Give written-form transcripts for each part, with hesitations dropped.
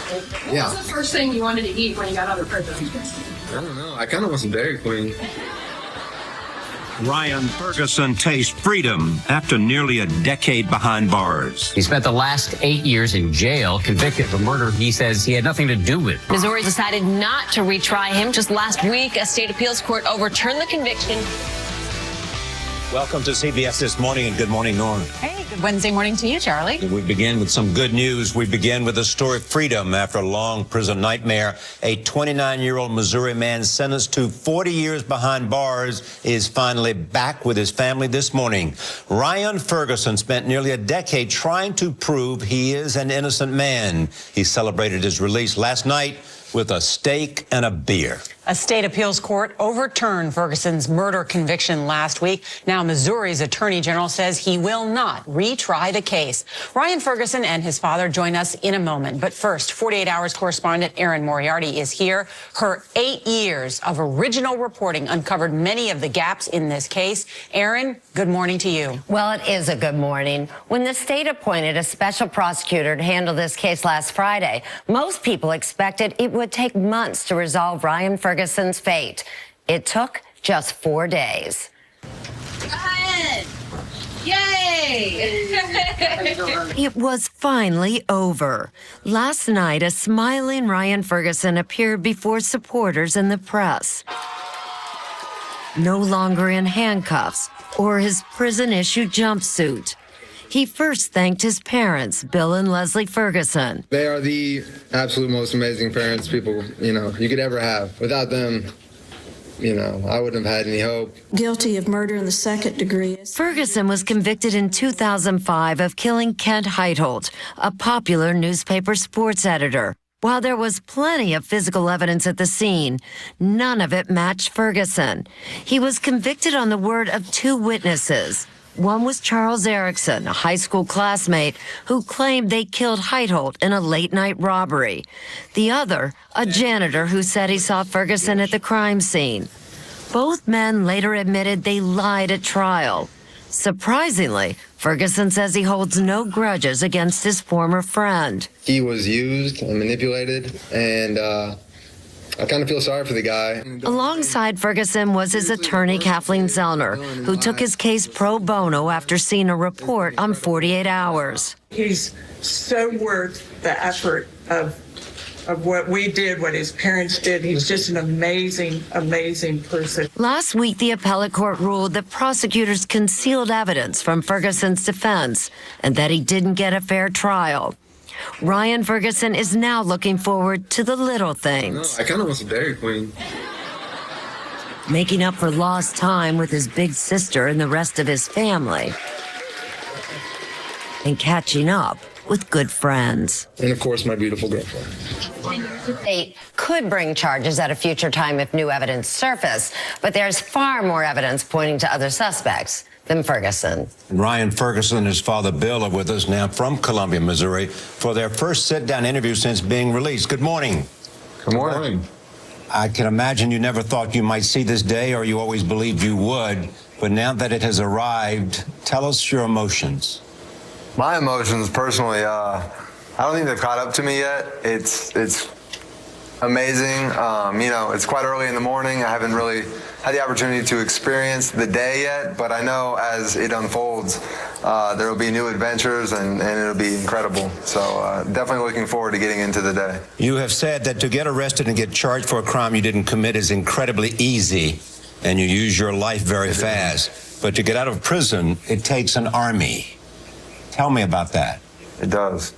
What was the first thing you wanted to eat when you got out of prison? I don't know. I kind of want some Dairy Queen. Ryan Ferguson tastes freedom after nearly a decade behind bars. He spent the last 8 years in jail, convicted of a murder he says he had nothing to do with. Missouri decided not to retry him. Just last week, a state appeals court overturned the conviction. Welcome to CBS This Morning, and good morning, Norm. Hey, good Wednesday morning to you, Charlie. We begin with some good news. We begin with the story of freedom after a long prison nightmare. A 29-year-old Missouri man sentenced to 40 years behind bars is finally back with his family this morning. Ryan Ferguson spent nearly a decade trying to prove he is an innocent man. He celebrated his release last night with a steak and a beer. A state appeals court overturned Ferguson's murder conviction last week. Now Missouri's attorney general says he will not retry the case. Ryan Ferguson and his father join us in a moment. But first, 48 Hours correspondent Erin Moriarty is here. Her 8 years of original reporting uncovered many of the gaps in this case. Erin, good morning to you. Well, it is a good morning. When the state appointed a special prosecutor to handle this case last Friday, most people expected it would take months to resolve Ryan Ferguson's fate. It took just 4 days. Go ahead. Yay! It was finally over. Last night, a smiling Ryan Ferguson appeared before supporters and the press. No longer in handcuffs or his prison-issued jumpsuit. He first thanked his parents, Bill and Leslie Ferguson. They are the absolute most amazing parents people, you could ever have. Without them, I wouldn't have had any hope. Guilty of murder in the second degree. Ferguson was convicted in 2005 of killing Kent Heitholt, a popular newspaper sports editor. While there was plenty of physical evidence at the scene, none of it matched Ferguson. He was convicted on the word of two witnesses. One was Charles Erickson, a high school classmate who claimed they killed Heitholt in a late-night robbery. The other, a janitor who said he saw Ferguson at the crime scene. Both men later admitted they lied at trial. Surprisingly, Ferguson says he holds no grudges against his former friend. He was used and manipulated, and I kind of feel sorry for the guy. Alongside Ferguson was his attorney, Kathleen Zellner, who took his case pro bono after seeing a report on 48 Hours. He's so worth the effort of what we did, what his parents did. He's just an amazing, amazing person. Last week, the appellate court ruled that prosecutors concealed evidence from Ferguson's defense and that he didn't get a fair trial. Ryan Ferguson is now looking forward to the little things. I kind of want some Dairy Queen. Making up for lost time with his big sister and the rest of his family. And catching up with good friends. And of course, my beautiful girlfriend. They could bring charges at a future time if new evidence surfaced, but there's far more evidence pointing to other suspects than Ferguson. Ryan Ferguson and his father Bill are with us now from Columbia, Missouri, for their first sit-down interview since being released. Good morning. Good morning. I can imagine you never thought you might see this day, or you always believed you would, but now that it has arrived, tell us your emotions. My emotions, personally, I don't think they've caught up to me yet. It's amazing. It's quite early in the morning. I haven't really had the opportunity to experience the day yet, but I know as it unfolds, there will be new adventures and it'll be incredible. So definitely looking forward to getting into the day. You have said that to get arrested and get charged for a crime you didn't commit is incredibly easy, and you use your life very fast. But to get out of prison, it takes an army. Tell me about that. It does.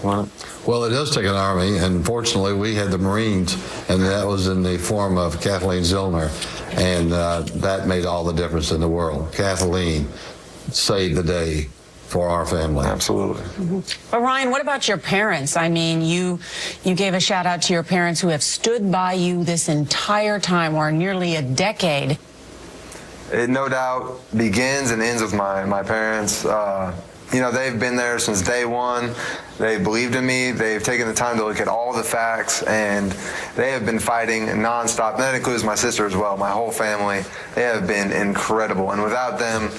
Well, it does take an army, and fortunately we had the Marines, and that was in the form of Kathleen Zellner, and that made all the difference in the world. Kathleen saved the day for our family. Absolutely. But Ryan, what about your parents? I mean, you gave a shout out to your parents who have stood by you this entire time, or nearly a decade. It no doubt begins and ends with my parents. They've been there since day one. They believed in me. They've taken the time to look at all the facts, and they have been fighting nonstop. And that includes my sister as well, my whole family. They have been incredible. And without them,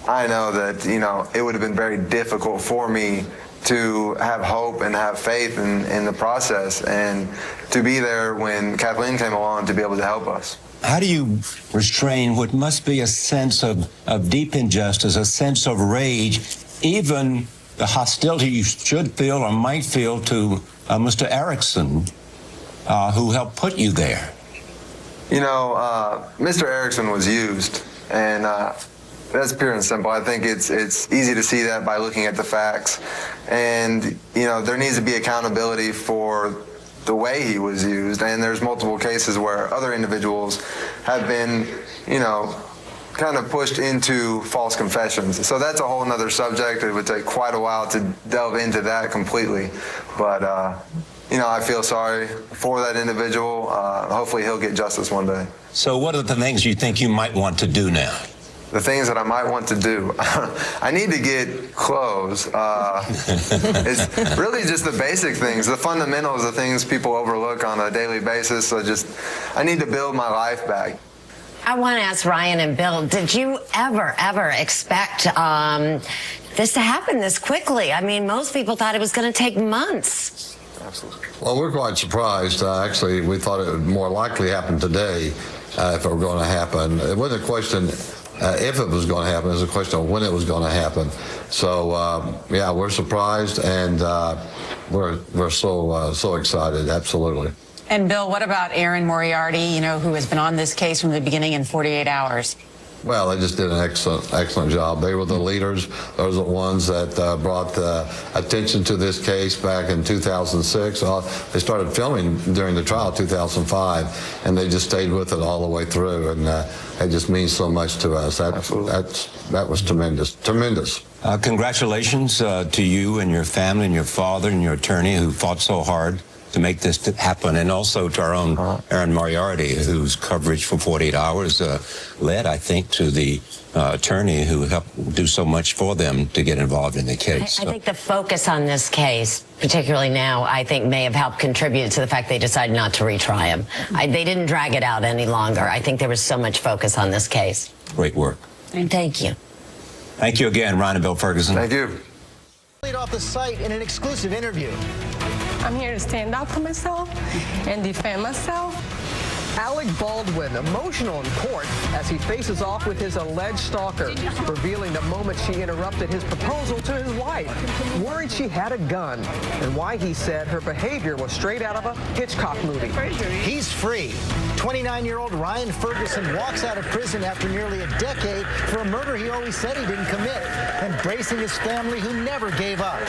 I know that, it would have been very difficult for me to have hope and have faith in the process, and to be there when Kathleen came along to be able to help us. How do you restrain what must be a sense of deep injustice, a sense of rage, even the hostility you should feel or might feel to Mr. Erickson, who helped put you there? You know, Mr. Erickson was used, and that's pure and simple. I think it's easy to see that by looking at the facts. And, you know, there needs to be accountability for the way he was used, and there's multiple cases where other individuals have been, you know, kind of pushed into false confessions. So that's a whole nother subject. It would take quite a while to delve into that completely. But, you know, I feel sorry for that individual. Hopefully he'll get justice one day. So what are the things you think you might want to do now? The things that I might want to do. I need to get clothes. It's really just the basic things, the fundamentals, the things people overlook on a daily basis. So I need to build my life back. I want to ask Ryan and Bill, did you ever expect this to happen this quickly? I mean, most people thought it was going to take months. Absolutely. Well, we're quite surprised. Actually, we thought it would more likely happen today if it were going to happen. It wasn't a question if it was going to happen. It was a question of when it was going to happen. So, yeah, we're surprised, and we're so excited, absolutely. And Bill, what about Erin Moriarty, you know, who has been on this case from the beginning in 48 hours? Well, they just did an excellent job. They were the leaders. Those are the ones that brought attention to this case back in 2006. They started filming during the trial in 2005, and they just stayed with it all the way through, and it just means so much to us. That was tremendous. Congratulations to you and your family and your father and your attorney who fought so hard to make this happen, and also to our own Erin Moriarty, whose coverage for 48 hours led, I think, to the attorney who helped do so much for them to get involved in the case. I think the focus on this case, particularly now, I think may have helped contribute to the fact they decided not to retry him. They didn't drag it out any longer. I think there was so much focus on this case. Great work. And thank you. Thank you again, Ryan and Bill Ferguson. Thank you. Off the site in an exclusive interview. I'm here to stand up for myself and defend myself. Alec Baldwin emotional in court as he faces off with his alleged stalker, revealing the moment she interrupted his proposal to his wife, worried she had a gun, and why he said her behavior was straight out of a Hitchcock movie. He's free. 29-year-old Ryan Ferguson walks out of prison after nearly a decade for a murder he always said he didn't commit, embracing his family who never gave up.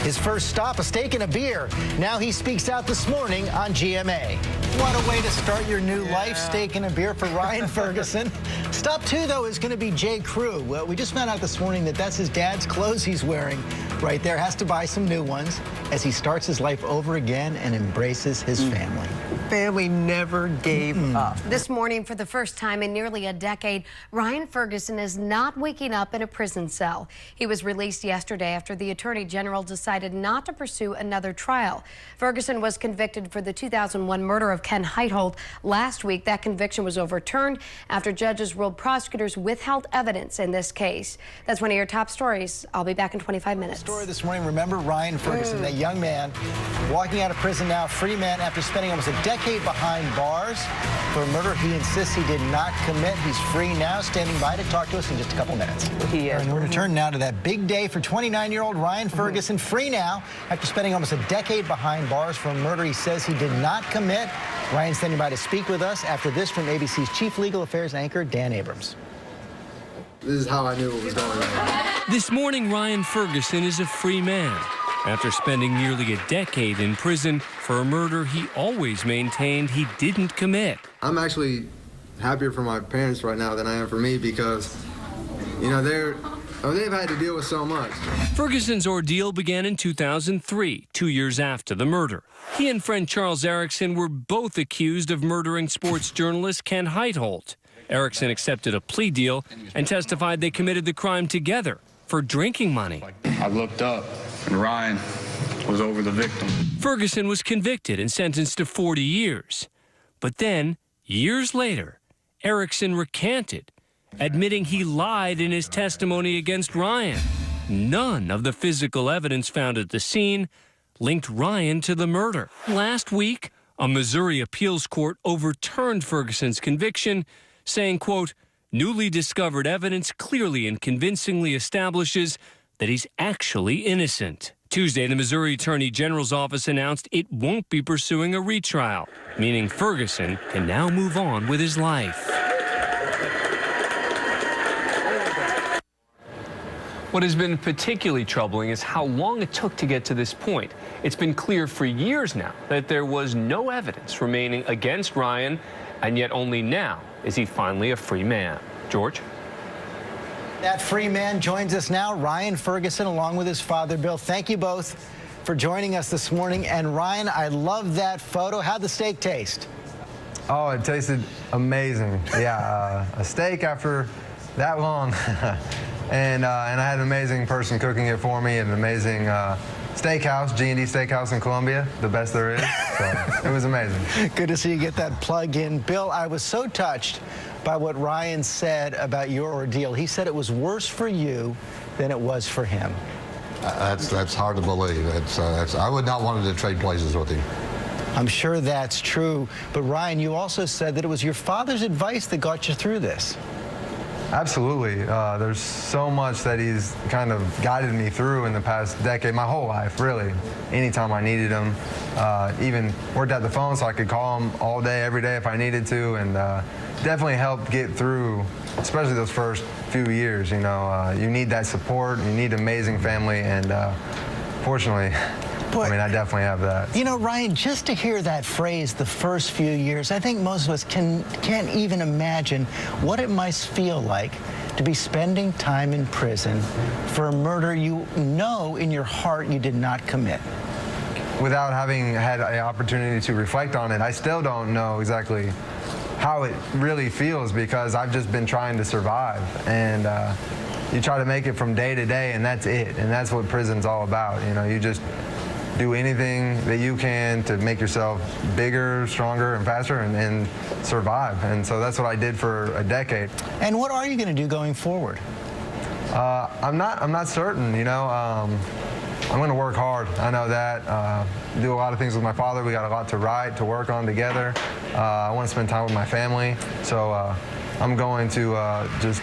His first stop, a steak and a beer. Now he speaks out this morning on GMA. What a way to start your new life, steak and a beer for Ryan Ferguson. Stop 2, though, is going to be J. Crew. Well, we just found out this morning that that's his dad's clothes he's wearing right there. Has to buy some new ones as he starts his life over again and embraces his family. Family never gave up. This morning, for the first time in nearly a decade, Ryan Ferguson is not waking up in a prison cell. He was released yesterday after the Attorney General decided not to pursue another trial. Ferguson was convicted for the 2001 murder of Ken Heitholt. Last week, that conviction was overturned after judges ruled prosecutors withheld evidence in this case. That's one of your top stories. I'll be back in 25 minutes. Story this morning, remember Ryan Ferguson, that young man walking out of prison now, free man after spending almost a decade behind bars for a murder he insists he did not commit. He's free now, standing by to talk to us in just a couple minutes. He is. And we're going to turn now to that big day for 29-year-old Ryan Ferguson, free now after spending almost a decade behind bars for a murder he says he did not commit. Ryan's standing by to speak with us after this from ABC's Chief Legal Affairs anchor, Dan Abrams. This is how I knew what was going on. This morning, Ryan Ferguson is a free man after spending nearly a decade in prison for a murder he always maintained he didn't commit. I'm actually happier for my parents right now than I am for me because, you know, they've had to deal with so much. Ferguson's ordeal began in 2003, 2 years after the murder. He and friend Charles Erickson were both accused of murdering sports journalist Ken Heitholt. Erickson accepted a plea deal and testified they committed the crime together for drinking money. I looked up and Ryan was over the victim. Ferguson was convicted and sentenced to 40 years. But then, years later, Erickson recanted, admitting he lied in his testimony against Ryan. none of the physical evidence found at the scene linked Ryan to the murder. Last week, a Missouri appeals court overturned Ferguson's conviction, saying, quote, newly discovered evidence clearly and convincingly establishes that he's actually innocent. Tuesday, the Missouri Attorney General's office announced it won't be pursuing a retrial, meaning Ferguson can now move on with his life. What has been particularly troubling is how long it took to get to this point. It's been clear for years now that there was no evidence remaining against Ryan, and yet only now is he finally a free man. George? That free man joins us now, Ryan Ferguson, along with his father, Bill. Thank you both for joining us this morning. And Ryan, I love that photo. How'd the steak taste? Oh, it tasted amazing. Yeah, a steak after that long. And I had an amazing person cooking it for me, an amazing steakhouse, G&D Steakhouse in Columbia, the best there is. So it was amazing. Good to see you get that plug in. Bill, I was so touched by what Ryan said about your ordeal. He said it was worse for you than it was for him. That's hard to believe. I would not want to trade places with him. I'm sure that's true. But Ryan, you also said that it was your father's advice that got you through this. Absolutely. There's so much that he's kind of guided me through in the past decade, my whole life, really. Anytime I needed him. Even worked at the phone so I could call him all day, every day if I needed to, and definitely helped get through, especially those first few years. You know, you need that support, you need amazing family, and fortunately, I mean, I definitely have that. You know, Ryan, just to hear that phrase, the first few years, I think most of us can't even imagine what it must feel like to be spending time in prison for a murder you know in your heart you did not commit. Without having had an opportunity to reflect on it, I still don't know exactly how it really feels, because I've just been trying to survive. And you try to make it from day to day, and that's it. And that's what prison's all about. You know, you just do anything that you can to make yourself bigger, stronger, and faster, and survive. And so that's what I did for a decade. And what are you going to do going forward? I'm not certain. You know, I'm going to work hard. I know that. Do a lot of things with my father. We got a lot to write, to work on together. I want to spend time with my family. So I'm going to just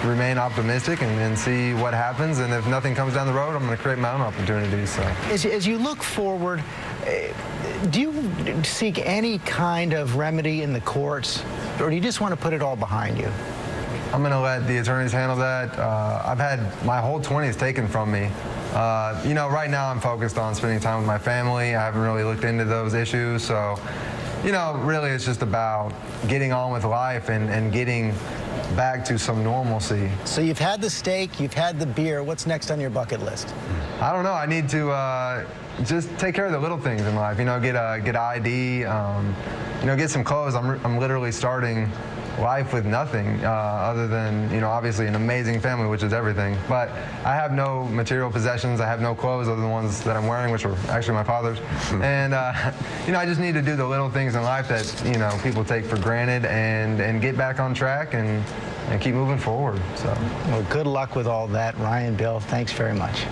remain optimistic and see what happens. And if nothing comes down the road, I'm going to create my own opportunities. So. As you look forward, do you seek any kind of remedy in the courts, or do you just want to put it all behind you? I'm going to let the attorneys handle that. I've had my whole 20s taken from me. You know, right now I'm focused on spending time with my family. I haven't really looked into those issues. So, you know, really it's just about getting on with life and getting back to some normalcy. So you've had the steak, you've had the beer. What's next on your bucket list? I don't know. I need to just take care of the little things in life. You know, get ID. You know, get some clothes. I'm literally starting life with nothing other than, you know, obviously an amazing family, which is everything. But I have no material possessions. I have no clothes other than the ones that I'm wearing, which were actually my father's. And, you know, I just need to do the little things in life that, you know, people take for granted and get back on track and keep moving forward. So. Well, good luck with all that, Ryan, Bill. Thanks very much.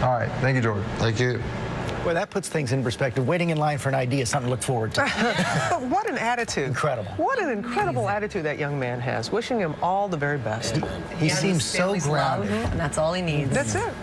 All right. Thank you, Jordan. Thank you. Well, that puts things in perspective. Waiting in line for an ID is something to look forward to. But what an attitude. Incredible. What an incredible attitude that young man has. Wishing him all the very best. He seems so grounded. And that's all he needs. That's it.